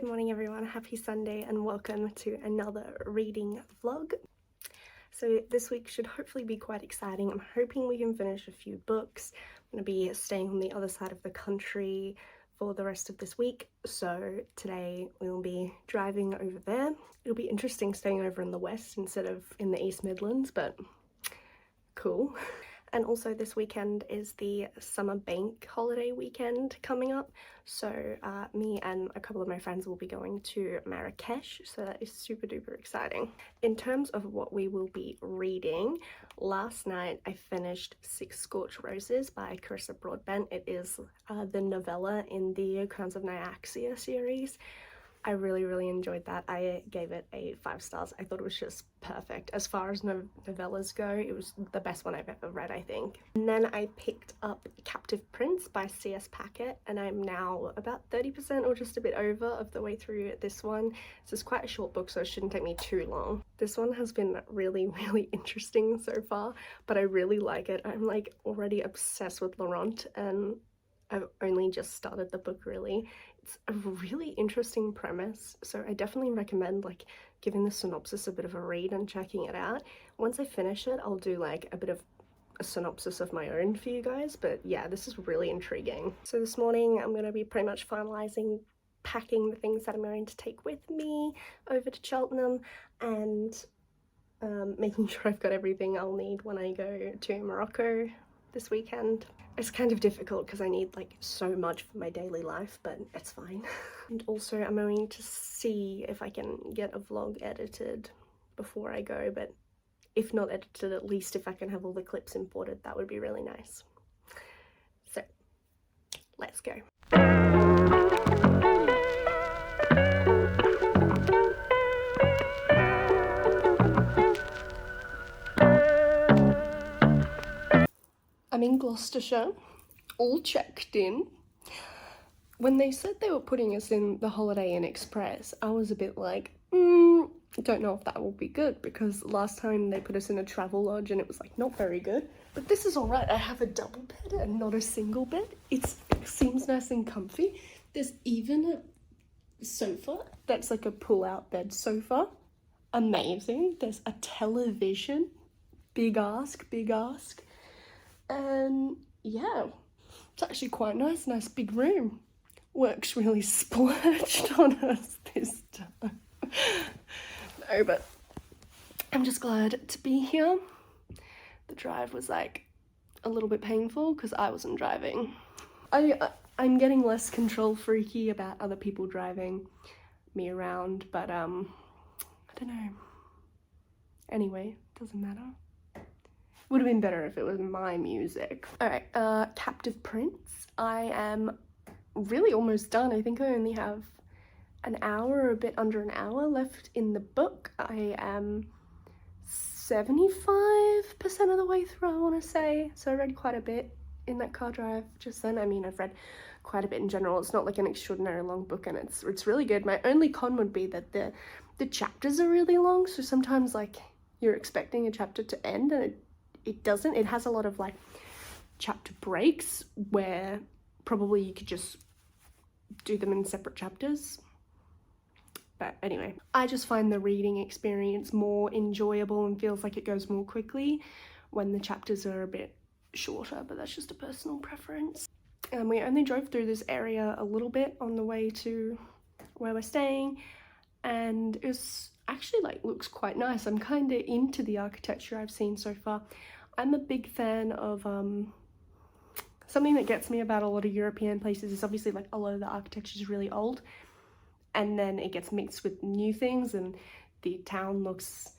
Good morning everyone, happy Sunday and welcome to another reading vlog. So this week should hopefully be quite exciting. I'm hoping we can finish a few books. I'm going to be staying on the other side of the country for the rest of this week, so today we will be driving over there. It'll be interesting staying over in the west instead of in the East Midlands, but cool. And also this weekend is the summer bank holiday weekend coming up, so me and a couple of my friends will be going to Marrakesh, so that is super duper exciting. In terms of what we will be reading, last night I finished Six Scorched Roses by Carissa Broadbent. It is the novella in the Crowns of Nyaxia series. I really enjoyed that. I gave it a 5 stars. I thought it was just perfect. As far as novellas go, it was the best one I've ever read, I think. And then I picked up Captive Prince by C.S. Packet, and I'm now about 30% or just a bit over of the way through this one. This is quite a short book, so it shouldn't take me too long. This one has been really interesting so far, but I really like it. I'm like already obsessed with Laurent, and I've only just started the book really. It's a really interesting premise, so I definitely recommend like giving the synopsis a bit of a read and checking it out. Once I finish it, I'll do like a bit of a synopsis of my own for you guys, but yeah, this is really intriguing. So this morning I'm going to be pretty much finalizing packing the things that I'm going to take with me over to Cheltenham, and making sure I've got everything I'll need when I go to Morocco this weekend. It's kind of difficult because I need like so much for my daily life, but it's fine. And also I'm going to see if I can get a vlog edited before I go, but if not edited, at least if I can have all the clips imported, that would be really nice. So let's go. I'm in Gloucestershire, all checked in. When they said they were putting us in the Holiday Inn Express, I was a bit like, don't know if that will be good, because last time they put us in a travel lodge and it was like not very good. But this is alright. I have a double bed and not a single bed. It seems nice and comfy. There's even a sofa that's like a pull-out bed sofa. Amazing. There's a television. Big ask. And yeah, it's actually quite nice big room. Work's really splurged on us this time. No, but I'm just glad to be here. The drive was like a little bit painful because I wasn't driving. I'm getting less control freaky about other people driving me around, but I don't know. Anyway, doesn't matter. Would have been better if it was my music. Alright, Captive Prince. I am really almost done. I think I only have an hour or a bit under an hour left in the book. I am 75% of the way through, I want to say. So I read quite a bit in that car drive just then. I mean, I've read quite a bit in general. It's not like an extraordinary long book, and it's really good. My only con would be that the chapters are really long, so sometimes like you're expecting a chapter to end and it doesn't. It has a lot of like chapter breaks where probably you could just do them in separate chapters. But anyway, I just find the reading experience more enjoyable and feels like it goes more quickly when the chapters are a bit shorter, but that's just a personal preference. And we only drove through this area a little bit on the way to where we're staying, and it was actually like looks quite nice. I'm kind of into the architecture I've seen so far. I'm a big fan of something that gets me about a lot of European places is obviously like a lot of the architecture is really old, and then it gets mixed with new things, and the town looks,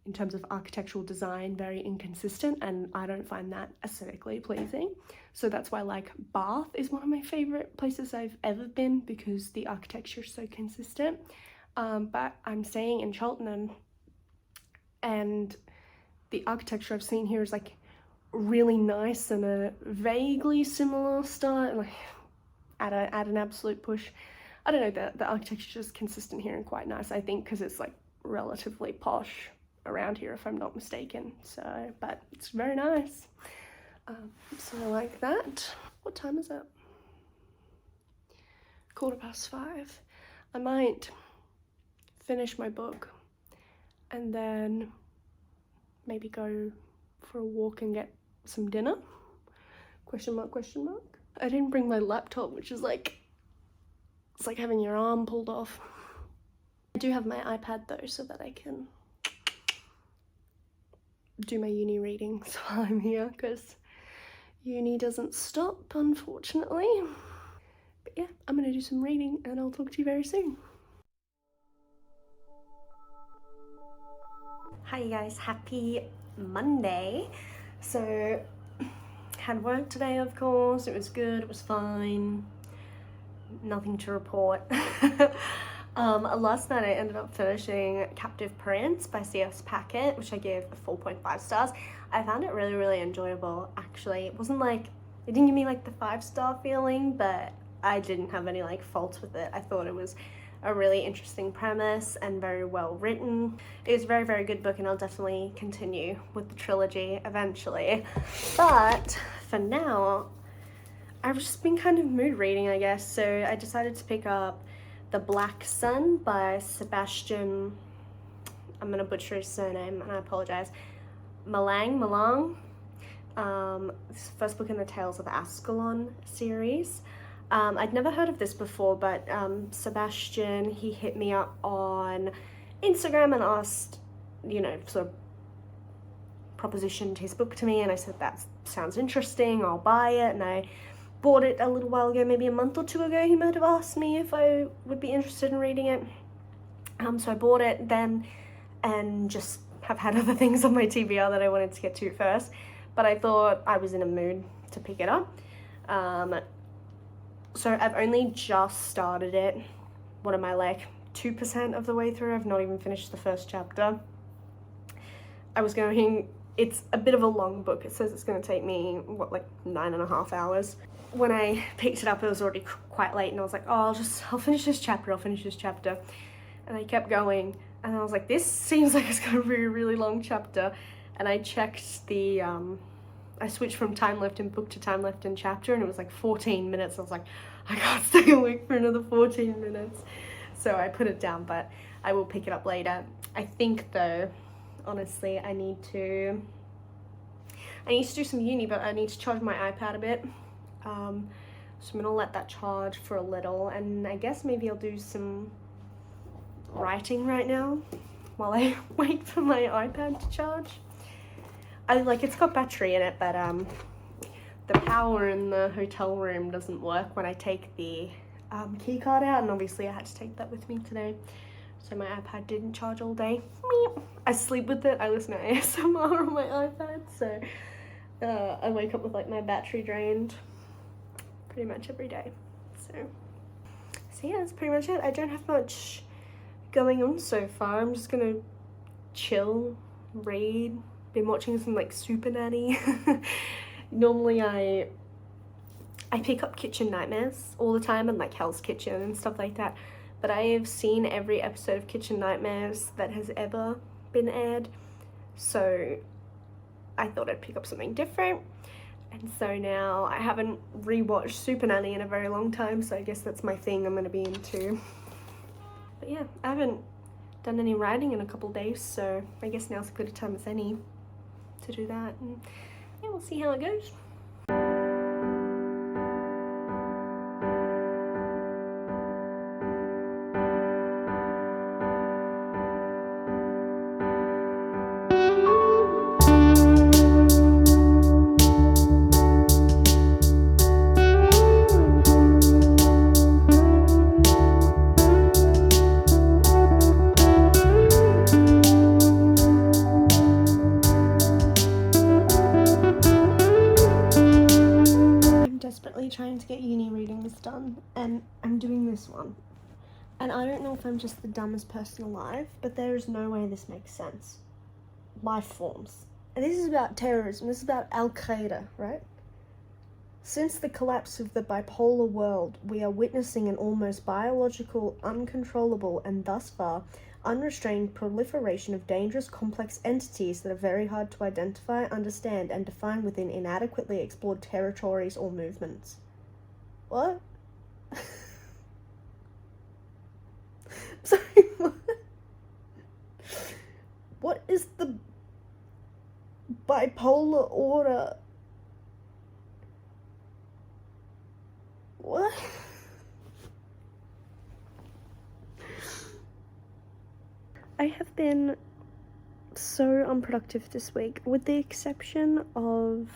in terms of architectural design, very inconsistent, and I don't find that aesthetically pleasing. So that's why like Bath is one of my favorite places I've ever been, because the architecture is so consistent. But I'm staying in Cheltenham, and the architecture I've seen here is like really nice and a vaguely similar style, like at an absolute push. I don't know, the architecture is just consistent here and quite nice, I think, because it's like relatively posh around here if I'm not mistaken. So, but it's very nice. So I like that. What time is it? 5:15. I might finish my book and then maybe go for a walk and get some dinner. Question mark, question mark. I didn't bring my laptop, which is like, it's like having your arm pulled off. I do have my iPad though, so that I can do my uni readings while I'm here, because uni doesn't stop, unfortunately. But yeah, I'm gonna do some reading and I'll talk to you very soon. Hi you guys, happy Monday. So, had work today of course, it was good, it was fine. Nothing to report. Last night I ended up finishing Captive Prince by C.S. Packet, which I gave 4.5 stars. I found it really, really enjoyable, actually. It wasn't like, it didn't give me like the 5-star feeling, but I didn't have any like faults with it. I thought it was a really interesting premise and very well written. It was a very, very good book, and I'll definitely continue with the trilogy eventually. But for now, I've just been kind of mood reading, I guess, so I decided to pick up The Black Sun by Sebastian, I'm gonna butcher his surname and I apologize, Malang. This is the first book in the Tales of Ascalon series. I'd never heard of this before, but Sebastian, he hit me up on Instagram and asked, you know, sort of propositioned his book to me, and I said, that sounds interesting, I'll buy it, and I bought it a little while ago, maybe a month or 2 ago. He might have asked me if I would be interested in reading it. So I bought it then, and just have had other things on my TBR that I wanted to get to first, but I thought I was in a mood to pick it up. So I've only just started it. What am I, like 2% of the way through? I've not even finished the first chapter. It's a bit of a long book. It says it's going to take me, what, like 9.5 hours. When I picked it up, it was already quite late, and I was like, oh, I'll finish this chapter, And I kept going, and I was like, this seems like it's going to be a really long chapter. And I checked the, I switched from time left in book to time left in chapter, and it was like 14 minutes. I was like, I can't stay awake for another 14 minutes. So I put it down, but I will pick it up later. I think though, honestly, I need to do some uni, but I need to charge my iPad a bit. So I'm gonna let that charge for a little, and I guess maybe I'll do some writing right now while I wait for my iPad to charge. It's got battery in it, but the power in the hotel room doesn't work when I take the key card out, and obviously I had to take that with me today, so my iPad didn't charge all day. I sleep with it, I listen to ASMR on my iPad, so I wake up with like my battery drained pretty much every day. So yeah, that's pretty much it. I don't have much going on so far. I'm just gonna chill, read, been watching some like Super Nanny. Normally I pick up Kitchen Nightmares all the time, and like Hell's Kitchen and stuff like that, but I have seen every episode of Kitchen Nightmares that has ever been aired, so I thought I'd pick up something different. And so now I haven't rewatched Super Nanny in a very long time, so I guess that's my thing I'm going to be into. But yeah, I haven't done any writing in a couple days, so I guess now's as good a time as any to do that. And yeah, we'll see how it goes. Trying to get uni readings done, and I'm doing this one, and I don't know if I'm just the dumbest person alive, but there is no way this makes sense. Life forms, and this is about terrorism, this is about Al-Qaeda, right? Since the collapse of the bipolar world, we are witnessing an almost biological, uncontrollable, and thus far unrestrained proliferation of dangerous, complex entities that are very hard to identify, understand, and define within inadequately explored territories or movements. What? Sorry, what? What is the bipolar order? What? I have been so unproductive this week, with the exception of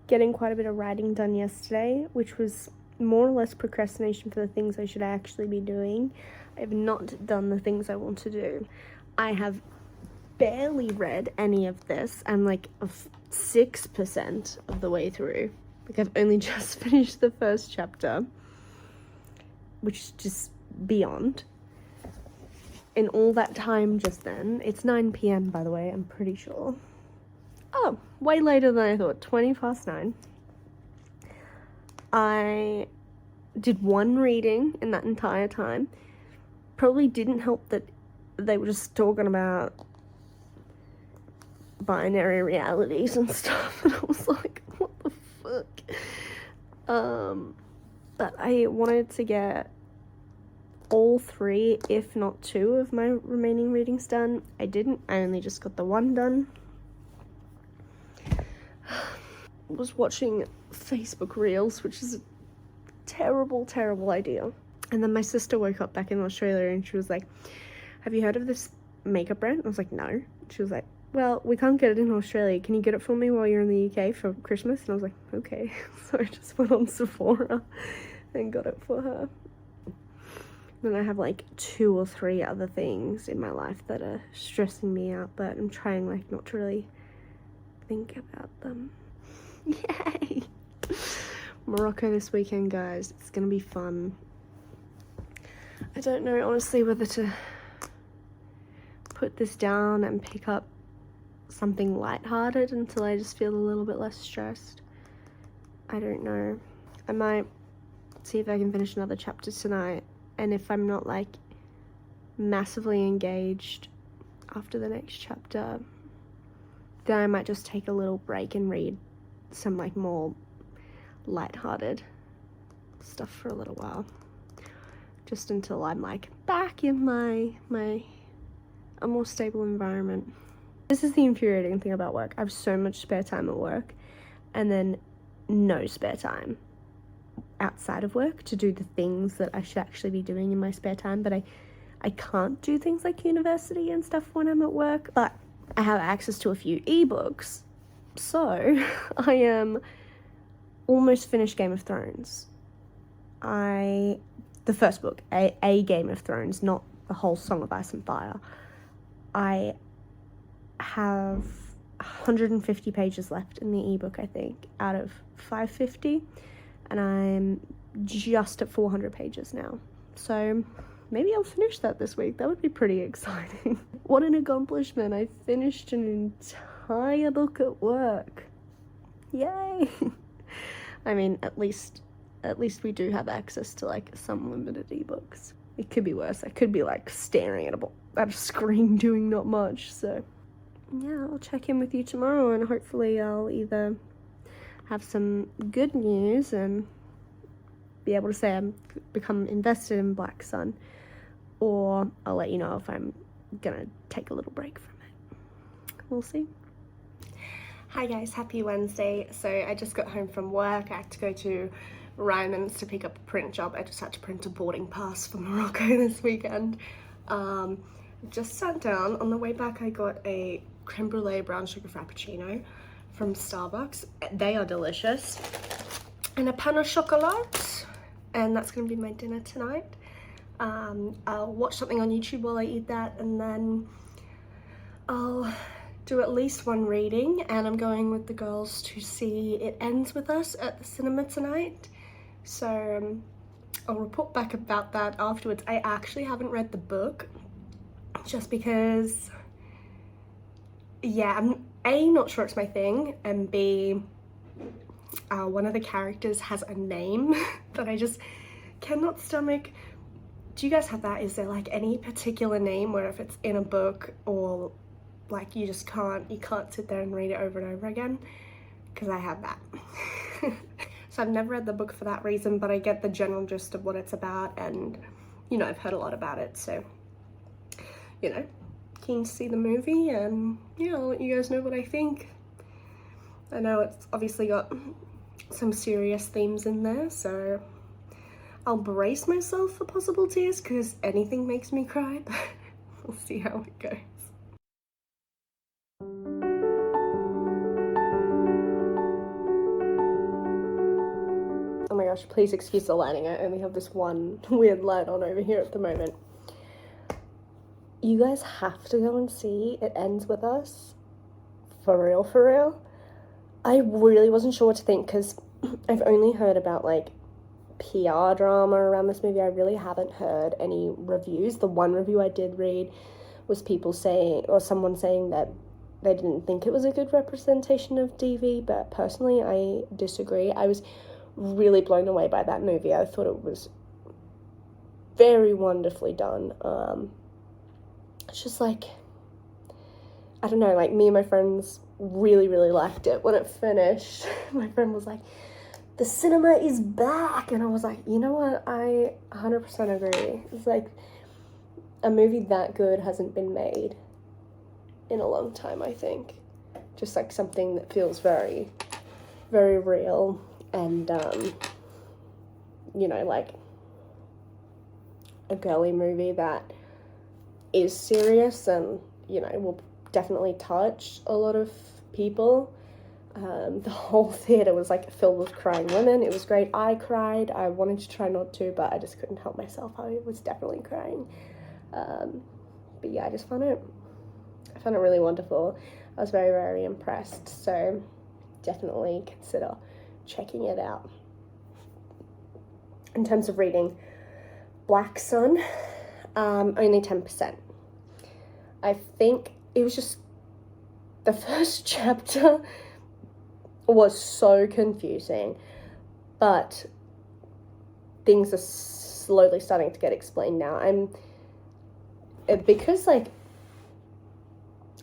getting quite a bit of writing done yesterday, which was more or less procrastination for the things I should actually be doing. I have not done the things I want to do. I have barely read any of this. I'm like 6% of the way through. Like, I've only just finished the first chapter, which is just beyond. In all that time just then, it's 9 p.m. by the way, I'm pretty sure. Oh, way later than I thought, 9:20. I did one reading in that entire time. Probably didn't help that they were just talking about binary realities and stuff, and I was like, what the fuck? But I wanted to get all 3, if not 2, of my remaining readings done. I didn't. I only just got the 1 done. Was watching Facebook Reels, which is a terrible, terrible idea. And then my sister woke up back in Australia and she was like, have you heard of this makeup brand? I was like, no. She was like, well, we can't get it in Australia. Can you get it for me while you're in the UK for Christmas? And I was like, okay. So I just went on Sephora and got it for her. Then I have like 2 or 3 other things in my life that are stressing me out, but I'm trying like not to really think about them. Yay! Morocco this weekend, guys. It's gonna be fun. I don't know honestly whether to put this down and pick up something lighthearted until I just feel a little bit less stressed. I don't know. I might see if I can finish another chapter tonight, and if I'm not like massively engaged after the next chapter, then I might just take a little break and read some like more lighthearted stuff for a little while, just until I'm like back in a more stable environment. This is the infuriating thing about work. I have so much spare time at work and then no spare time outside of work to do the things that I should actually be doing in my spare time, but I can't do things like university and stuff when I'm at work, but I have access to a few ebooks. So I am almost finished Game of Thrones. The first book, a Game of Thrones, not the whole Song of Ice and Fire. I have 150 pages left in the ebook, I think, out of 550, and I'm just at 400 pages now. So maybe I'll finish that this week. That would be pretty exciting. What an accomplishment. I finished an entire book at work. Yay! I mean, at least we do have access to like some limited ebooks. It could be worse. I could be like staring at a screen doing not much. So yeah, I'll check in with you tomorrow and hopefully I'll either have some good news and be able to say I'm become invested in Black Sun, or I'll let you know if I'm gonna take a little break from it. We'll see. Hi guys, happy Wednesday. So I just got home from work. I had to go to Ryman's to pick up a print job. I just had to print a boarding pass for Morocco this weekend. Just sat down. On the way back I got a creme brulee brown sugar frappuccino from Starbucks. They are delicious. And a pain au chocolat. And that's going to be my dinner tonight. I'll watch something on YouTube while I eat that, and then I'll do at least one reading, and I'm going with the girls to see It Ends With Us at the cinema tonight. So I'll report back about that afterwards. I actually haven't read the book just because, yeah, I'm A, not sure it's my thing, and B, one of the characters has a name that I just cannot stomach. Do you guys have that? Is there like any particular name where if it's in a book or like you can't sit there and read it over and over again? Because I have that. So I've never read the book for that reason, but I get the general gist of what it's about, and you know, I've heard a lot about it, so, you know, keen to see the movie, and yeah, I'll let you guys know what I think. I know it's obviously got some serious themes in there, so I'll brace myself for possible tears, because anything makes me cry, but we'll see how it goes. Oh my gosh, please excuse the lighting. I only have this one weird light on over here at the moment. You guys have to go and see It Ends With Us. For real, for real. I really wasn't sure what to think, because I've only heard about, like, PR drama around this movie. I really haven't heard any reviews. The one review I did read was people saying, or someone saying that they didn't think it was a good representation of DV, but personally I disagree. I was really blown away by that movie. I thought it was very wonderfully done. It's just like, I don't know, like, me and my friends really liked it when it finished. My friend was like, the cinema is back, and I was like, you know what, I 100% agree. It's like, a movie that good hasn't been made in a long time, I think. Just like something that feels very real, and you know, like a girly movie that is serious and, you know, will definitely touch a lot of people. The whole theater was like filled with crying women. It was great. I cried. I wanted to try not to, but I just couldn't help myself. I was definitely crying. But yeah, I found it really wonderful. I was very impressed. So definitely consider checking it out. In terms of reading, Black Sun, only 10%. I think it was just the first chapter was so confusing, but things are slowly starting to get explained now. Because like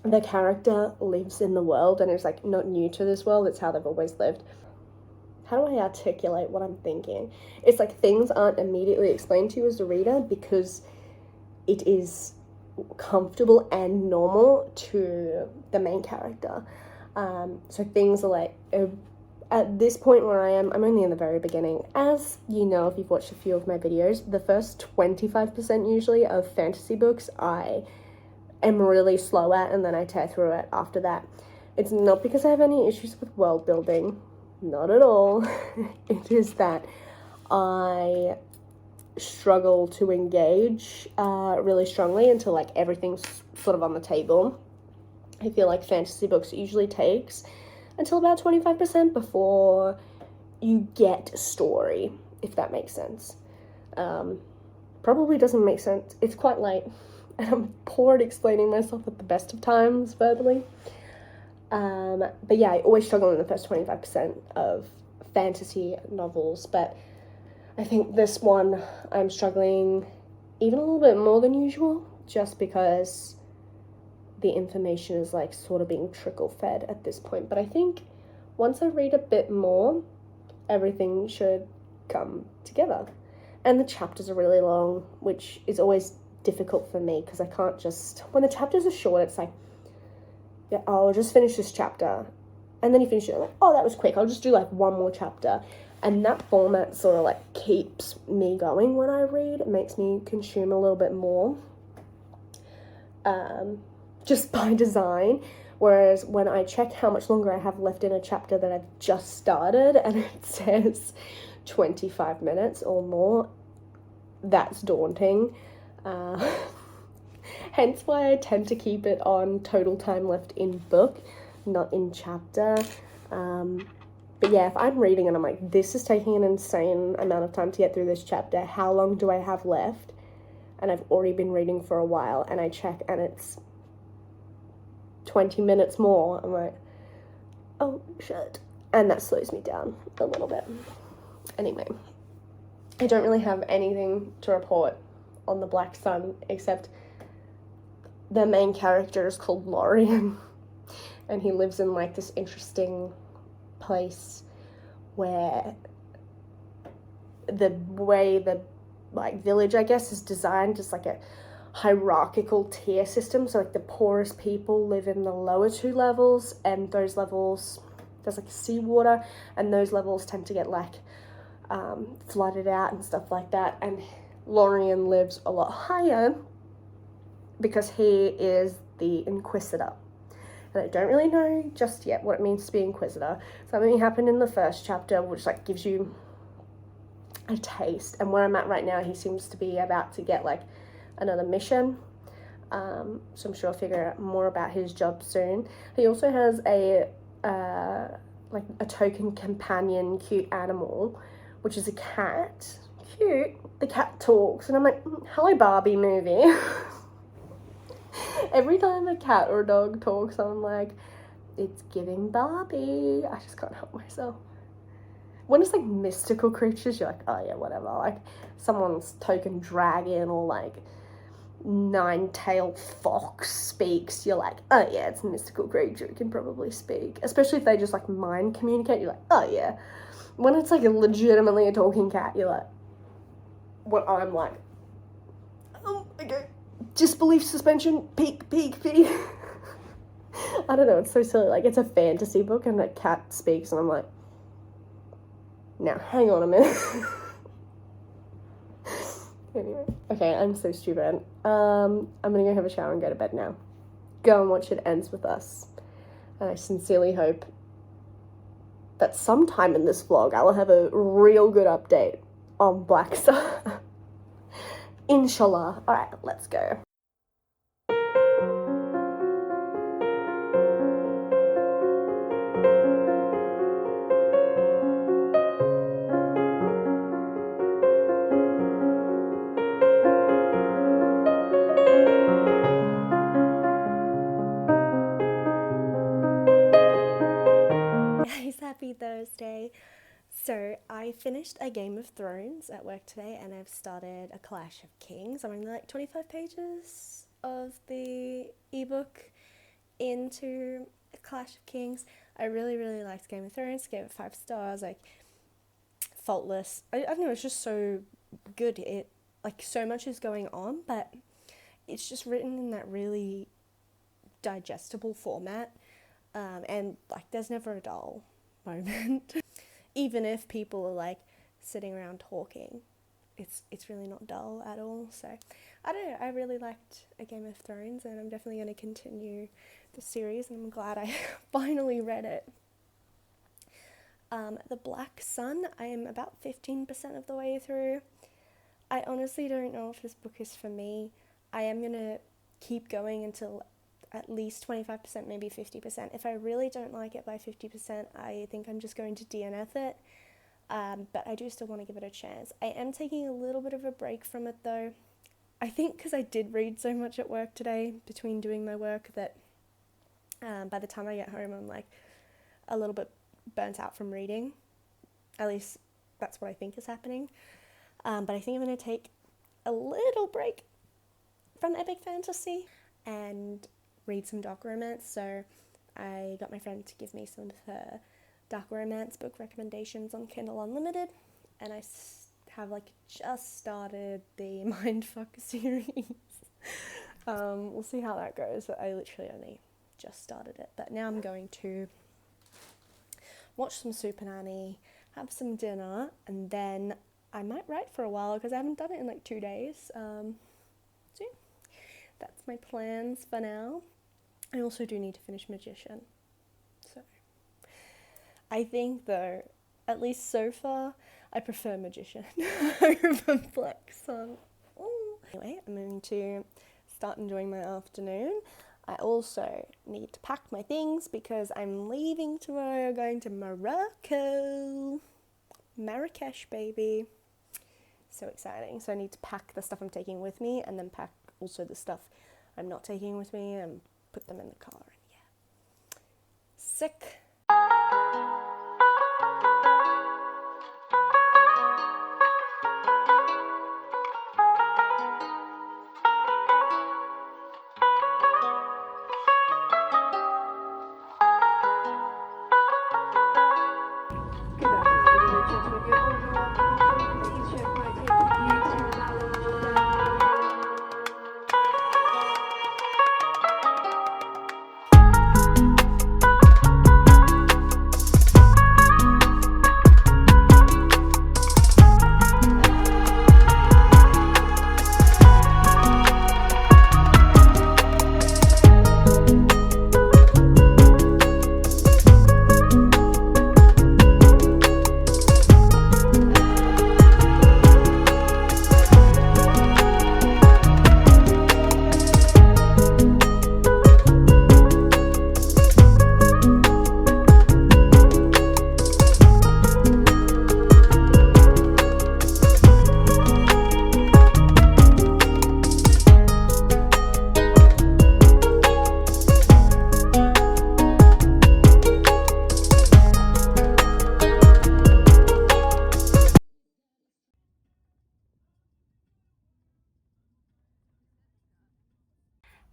the character lives in the world and is like not new to this world, it's how they've always lived. How do I articulate what I'm thinking? It's like things aren't immediately explained to you as a reader because it is comfortable and normal to the main character. So things are like, at this point where I am, I'm only in the very beginning. As you know, if you've watched a few of my videos, the first 25% usually of fantasy books I am really slow at, and then I tear through it after that. It's not because I have any issues with world building, not at all. It is that I struggle to engage really strongly until like everything's sort of on the table. I feel like fantasy books usually takes until about 25% before you get a story, if that makes sense. Probably doesn't make sense. It's quite late, and I'm poor at explaining myself at the best of times verbally. But yeah, I always struggle in the first 25% of fantasy novels, but I think this one I'm struggling even a little bit more than usual, just because the information is like sort of being trickle fed at this point. But I think once I read a bit more, everything should come together. And the chapters are really long, which is always difficult for me because I can't just, when the chapters are short, it's like, yeah, I'll just finish this chapter, and then you finish it, like, oh, that was quick, I'll just do like one more chapter. And that format sort of like keeps me going when I read. It makes me consume a little bit more, just by design. Whereas when I check how much longer I have left in a chapter that I've just started and it says 25 minutes or more, that's daunting. Hence why I tend to keep it on total time left in book, not in chapter. But yeah, if I'm reading and I'm like, this is taking an insane amount of time to get through this chapter, how long do I have left? And I've already been reading for a while, and I check and it's 20 minutes more. I'm like, oh shit. And that slows me down a little bit. Anyway, I don't really have anything to report on the Black Sun, except the main character is called Lorian, and he lives in like this interesting place where the way the like village, I guess, is designed as like a hierarchical tier system. So like the poorest people live in the lower 2 levels, and those levels, there's like seawater, and those levels tend to get like flooded out and stuff like that. And Lorien lives a lot higher because he is the Inquisitor. And I don't really know just yet what it means to be Inquisitor. Something happened in the first chapter which like gives you a taste, and where I'm at right now, he seems to be about to get like another mission, so I'm sure I'll figure out more about his job soon. He also has a like a token companion cute animal, which is a cat. Cute. The cat talks, and I'm like, hello Barbie movie. Every time a cat or a dog talks, I'm like, it's giving Barbie. I just can't help myself. When it's like mystical creatures, you're like, oh yeah, whatever. Like someone's token dragon or like 9-tailed fox speaks, you're like, oh yeah, it's a mystical creature, it can probably speak. Especially if they just like mind communicate, you're like, oh yeah. When it's like legitimately a talking cat, you're like, what I'm like, oh, okay. Disbelief suspension, peak. I don't know, it's so silly. Like it's a fantasy book and a cat speaks, and I'm like, now, hang on a minute. Anyway. Okay, I'm so stupid. I'm gonna go have a shower and go to bed now. Go and watch It Ends With Us. And I sincerely hope that sometime in this vlog I will have a real good update on Black Star. Inshallah. Alright, let's go. Happy Thursday. So I finished a Game of Thrones at work today, and I've started a Clash of Kings. I'm only like 25 pages of the ebook into a Clash of Kings. I really liked Game of Thrones, gave it 5 stars, like faultless. I don't know, it's just so good. It like so much is going on, but it's just written in that really digestible format, and like there's never a dull moment. Even if people are like sitting around talking, it's really not dull at all. So I don't know, I really liked A Game of Thrones, and I'm definitely going to continue the series, and I'm glad I finally read it. The Black Sun, I am about 15% of the way through. I honestly don't know if this book is for me. I am going to keep going until at least 25%, maybe 50%. If I really don't like it by 50%, I think I'm just going to DNF it. But I do still want to give it a chance. I am taking a little bit of a break from it though. I think because I did read so much at work today between doing my work that by the time I get home I'm like a little bit burnt out from reading. At least that's what I think is happening. But I think I'm going to take a little break from epic fantasy and read some dark romance. So I got my friend to give me some of her dark romance book recommendations on Kindle Unlimited, and I have like just started the mindfuck series. We'll see how that goes. I literally only just started it, but now I'm going to watch some Super Nanny, have some dinner, and then I might write for a while because I haven't done it in like 2 days. So yeah, that's my plans for now. I also do need to finish Magician. So I think though, at least so far, I prefer Magician over Black Sun. Ooh. Anyway, I'm going to start enjoying my afternoon. I also need to pack my things because I'm leaving tomorrow, going to Morocco. Marrakesh, baby. So exciting. So I need to pack the stuff I'm taking with me, and then pack also the stuff I'm not taking with me, and put them in the car. And yeah, sick.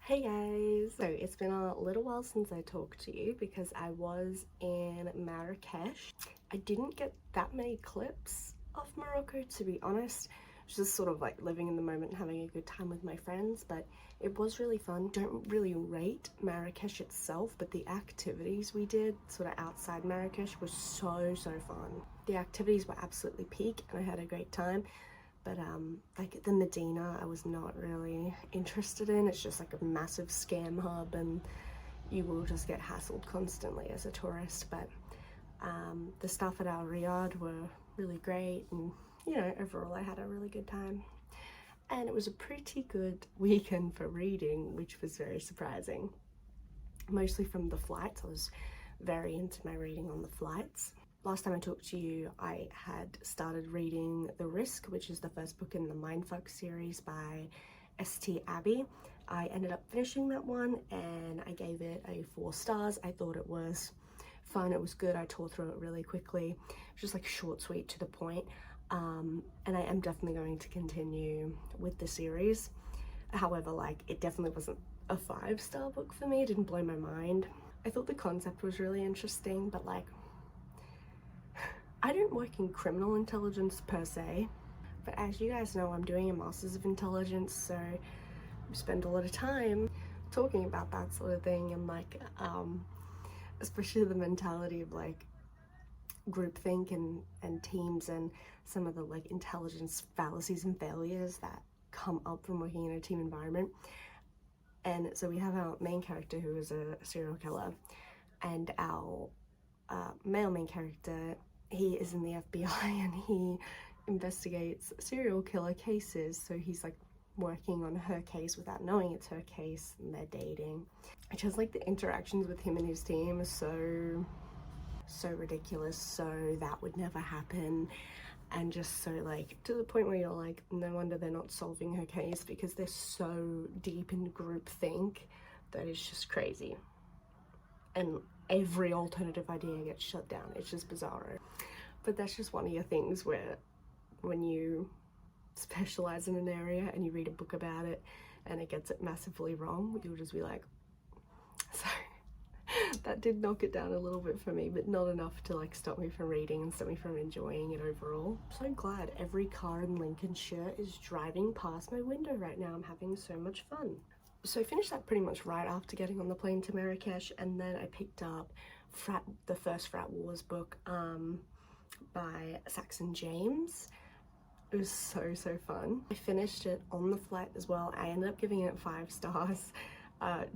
Hey guys! So it's been a little while since I talked to you because I was in Marrakesh. I didn't get that many clips of Morocco, to be honest. Just sort of like living in the moment and having a good time with my friends, but it was really fun. Don't really rate Marrakesh itself, but the activities we did sort of outside Marrakesh was so fun. The activities were absolutely peak and I had a great time. But like the Medina I was not really interested in. It's just like a massive scam hub and you will just get hassled constantly as a tourist. But the stuff at Al Riyadh were really great, and you know, overall I had a really good time. And it was a pretty good weekend for reading, which was very surprising. Mostly from the flights. I was very into my reading on the flights. Last time I talked to you, I had started reading The Risk, which is the first book in the Mindfuck series by St. Abbey. I ended up finishing that one and I gave it a 4 stars. I thought it was fun, it was good. I tore through it really quickly. It was just like short, sweet, to the point. And I am definitely going to continue with the series. However, like, it definitely wasn't a 5-star book for me. It didn't blow my mind. I thought the concept was really interesting, but like, I don't work in criminal intelligence per se, but as you guys know, I'm doing a Masters of Intelligence, so I spend a lot of time talking about that sort of thing, and like, especially the mentality of like groupthink and teams and some of the like intelligence fallacies and failures that come up from working in a team environment. And so we have our main character who is a serial killer, and our male main character, he is in the FBI and he investigates serial killer cases. So he's like working on her case without knowing it's her case, and they're dating. I just like the interactions with him and his team are so ridiculous, so that would never happen, and just so like to the point where you're like, no wonder they're not solving her case, because they're so deep in groupthink that it's just crazy. And every alternative idea gets shut down. It's just bizarro. But that's just one of your things where when you specialize in an area and you read a book about it and it gets it massively wrong, you'll just be like, so that did knock it down a little bit for me, but not enough to like stop me from reading and stop me from enjoying it overall. I'm so glad every car in Lincolnshire is driving past my window right now. I'm having so much fun. So I finished that pretty much right after getting on the plane to Marrakesh, and then I picked up the first Frat Wars book by Saxon James. It was so fun. I finished it on the flight as well. I ended up giving it 5 stars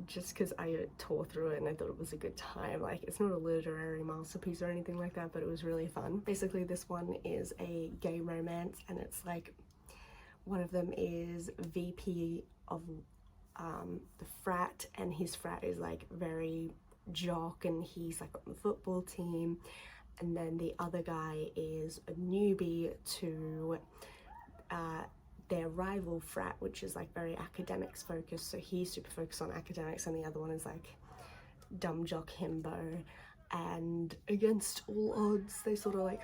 just because I tore through it and I thought it was a good time. Like, it's not a literary masterpiece or anything like that, but it was really fun. Basically, this one is a gay romance, and it's like one of them is VP of the frat, and his frat is like very jock and he's like on the football team, and then the other guy is a newbie to their rival frat, which is like very academics focused, so he's super focused on academics, and the other one is like dumb jock himbo. And against all odds, they sort of like,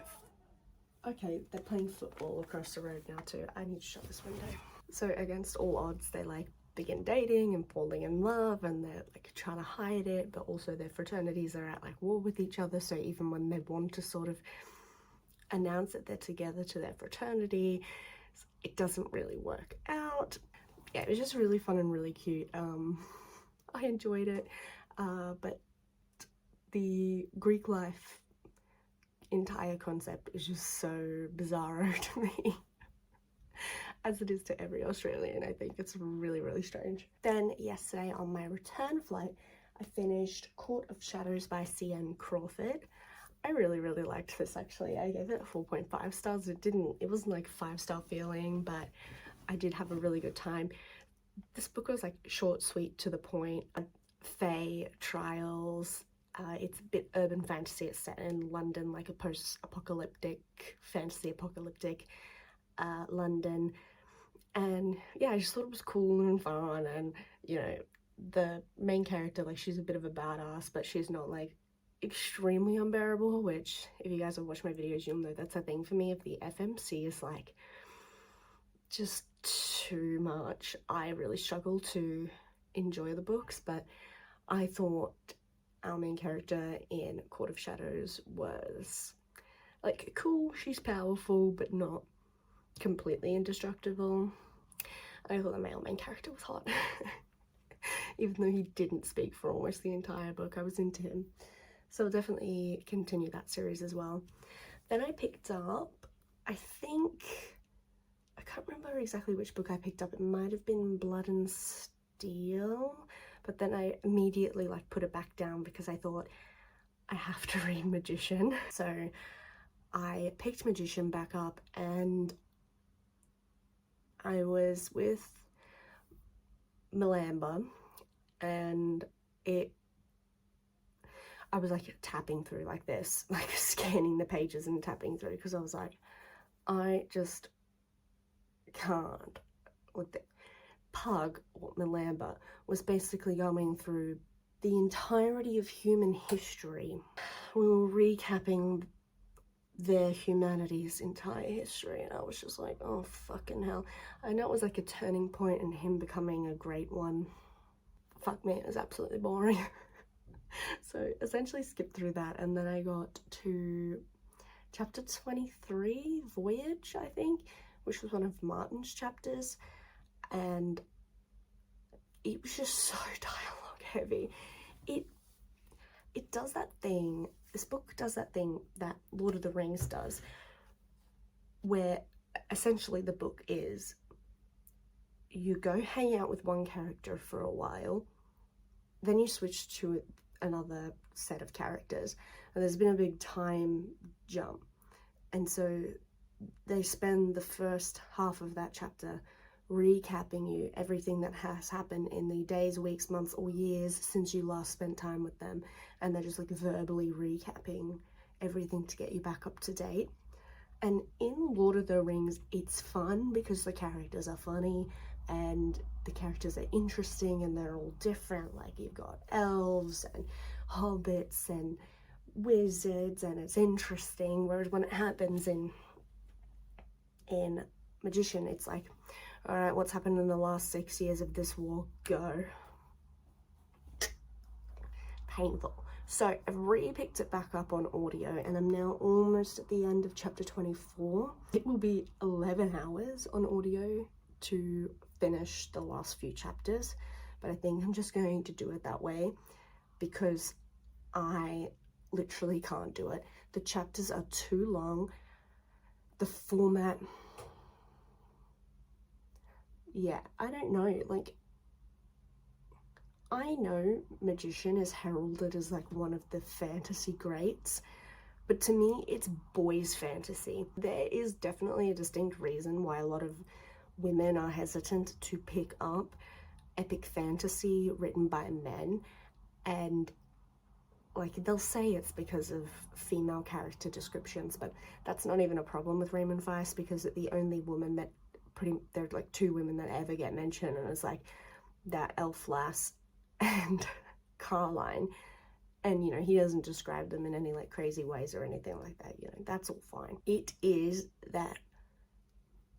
okay, they're playing football across the road now too. I need to shut this window. So against all odds, they like begin dating and falling in love, and they're like trying to hide it, but also their fraternities are at like war with each other, so even when they want to sort of announce that they're together to their fraternity, it doesn't really work out. Yeah, it was just really fun and really cute. I enjoyed it, but the Greek life entire concept is just so bizarro to me. As it is to every Australian. I think it's really strange. Then yesterday on my return flight, I finished Court of Shadows by C.M. Crawford. I really liked this actually. I gave it 4.5 stars. It wasn't like 5-star feeling, but I did have a really good time. This book was like short, sweet, to the point. Fae trials. It's a bit urban fantasy. It's set in London, like a post-apocalyptic, fantasy apocalyptic London. And yeah, I just thought it was cool and fun, and you know, the main character, like, she's a bit of a badass, but she's not like extremely unbearable, which if you guys have watched my videos, you'll know that's a thing for me. If the FMC is like just too much, I really struggle to enjoy the books, but I thought our main character in Court of Shadows was like cool, she's powerful but not completely indestructible. I thought the male main character was hot. Even though he didn't speak for almost the entire book, I was into him. So I'll definitely continue that series as well. Then I picked up, I can't remember exactly which book I picked up. It might have been Blood and Steel, but then I immediately like put it back down because I thought I have to read Magician. So I picked Magician back up, and I was with Malamba, and I was like tapping through like this, like scanning the pages and tapping through, because I was like, I just can't. With the Pug, or Malamba, was basically going through the entirety of human history. We were recapping their humanity's entire history, and I was just like, oh fucking hell. I know it was like a turning point in him becoming a great one. Fuck me, it was absolutely boring. So essentially skipped through that, and then I got to chapter 23, Voyage, I think, which was one of Martin's chapters, and it was just so dialogue heavy. It does that thing, this book does that thing that Lord of the Rings does, where essentially the book is, you go hang out with one character for a while, then you switch to another set of characters, and there's been a big time jump, and so they spend the first half of that chapter recapping you everything that has happened in the days, weeks, months, or years since you last spent time with them, and they're just like verbally recapping everything to get you back up to date. And in Lord of the Rings, it's fun because the characters are funny and the characters are interesting and they're all different. Like, you've got elves and hobbits and wizards, and it's interesting. Whereas when it happens in Magician, it's like, all right, what's happened in the last 6 years of this war? Go. Painful. So I've re-picked it back up on audio, and I'm now almost at the end of chapter 24. It will be 11 hours on audio to finish the last few chapters, but I think I'm just going to do it that way because I literally can't do it. The chapters are too long. The format, yeah, I don't know, like, I know Magician is heralded as like one of the fantasy greats, but to me it's boys' fantasy. There is definitely a distinct reason why a lot of women are hesitant to pick up epic fantasy written by men, and like they'll say it's because of female character descriptions, but that's not even a problem with Raymond Weiss, because the only woman that there are like 2 women that ever get mentioned, and it's like that elf lass and Caroline, and you know, he doesn't describe them in any like crazy ways or anything like that, you know, that's all fine. It is that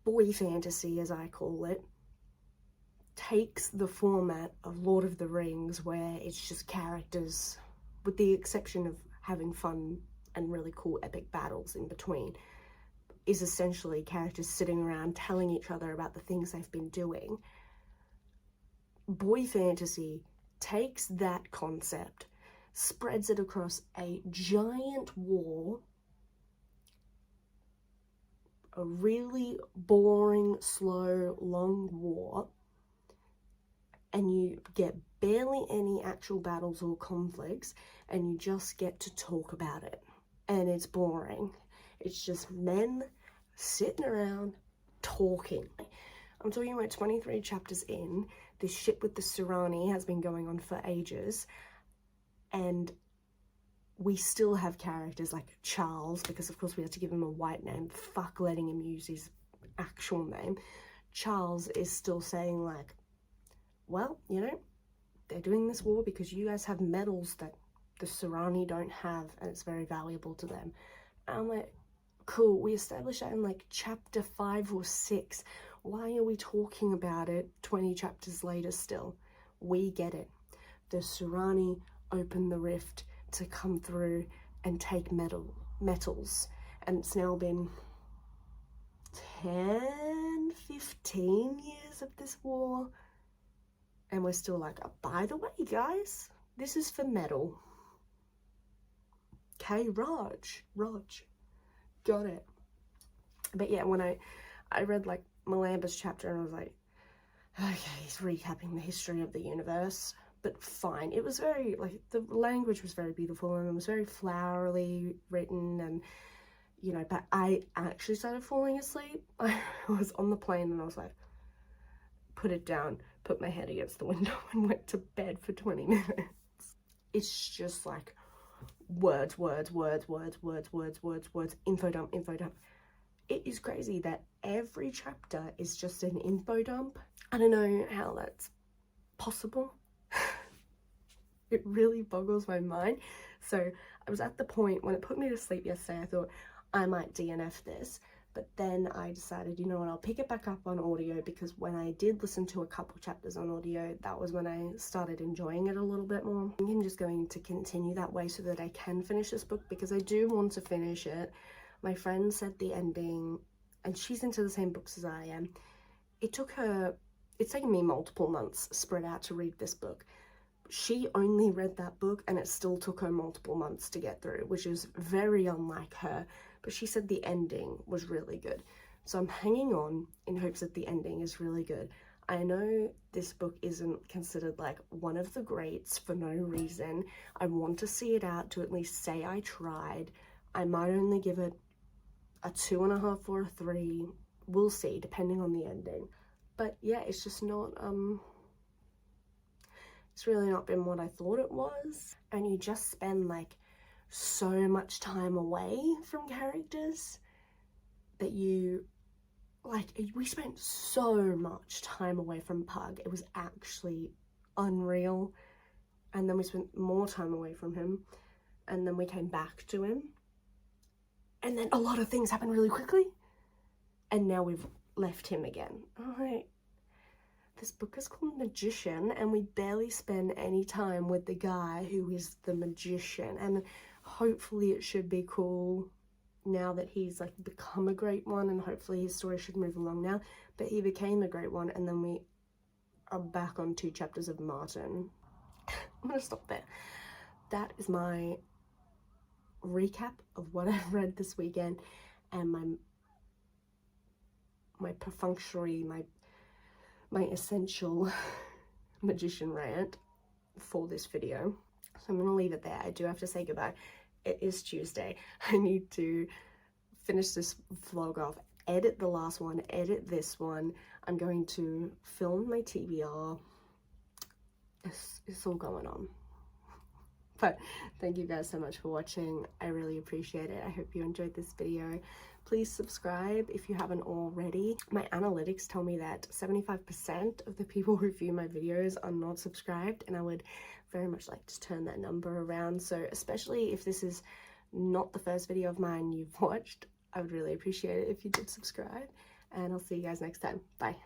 boy fantasy, as I call it, takes the format of Lord of the Rings, where it's just characters, with the exception of having fun and really cool epic battles in between, is essentially characters sitting around telling each other about the things they've been doing. Boy fantasy takes that concept, spreads it across a giant war, a really boring, slow, long war, and you get barely any actual battles or conflicts, and you just get to talk about it. And it's boring. It's just men sitting around talking. I'm talking about 23 chapters in. This shit with the Sirani has been going on for ages, and we still have characters like Charles, because of course we had to give him a white name. Fuck letting him use his actual name. Charles is still saying like, well, you know, they're doing this war because you guys have medals that the Sirani don't have, and it's very valuable to them. And I'm like, cool, we established that in like chapter 5 or 6. Why are we talking about it 20 chapters later still? We get it. The Surani opened the rift to come through and take metals. And it's now been 10, 15 years of this war. And we're still like, oh, by the way, guys, this is for metal. Okay, Raj, got it. But yeah, when I read like Malamba's chapter and I was like, okay, he's recapping the history of the universe, but fine. It was very, like, the language was very beautiful and it was very flowery written, and, you know, but I actually started falling asleep. I was on the plane and I was like, put it down, put my head against the window and went to bed for 20 minutes. It's just like words, info dump. It is crazy that every chapter is just an info dump. I don't know how that's possible. It really boggles my mind. So I was at the point when it put me to sleep yesterday, I thought I might DNF this, but then I decided, you know what, I'll pick it back up on audio, because when I did listen to a couple chapters on audio, that was when I started enjoying it a little bit more. I think I'm just going to continue that way so that I can finish this book, because I do want to finish it. My friend said the ending, and she's into the same books as I am. It's taken me multiple months spread out to read this book. She only read that book and it still took her multiple months to get through, which is very unlike her. But she said the ending was really good. So I'm hanging on in hopes that the ending is really good. I know this book isn't considered like one of the greats for no reason. I want to see it out to at least say I tried. I might only give it a 2.5 or a 3. We'll see, depending on the ending. But yeah, it's just not, it's really not been what I thought it was. And you just spend like so much time away from characters that you, like, we spent so much time away from Pug. It was actually unreal. And then we spent more time away from him. And then we came back to him. And then a lot of things happened really quickly. And now we've left him again. Alright. This book is called Magician, and we barely spend any time with the guy who is the magician, and hopefully it should be cool now that he's like become a great one, and hopefully his story should move along now. But he became a great one, and then we are back on 2 chapters of Martin. I'm gonna stop there. That is my recap of what I've read this weekend, and my perfunctory, my essential magician rant for this video. So I'm gonna leave it there. I do have to say goodbye. It is Tuesday. I need to finish this vlog off, edit the last one, edit this one. I'm going to film my TBR. It's all going on. But thank you guys so much for watching. I really appreciate it. I hope you enjoyed this video. Please subscribe if you haven't already. My analytics tell me that 75% of the people who view my videos are not subscribed, and I would very much like to turn that number around. So especially if this is not the first video of mine you've watched, I would really appreciate it if you did subscribe, and I'll see you guys next time. Bye.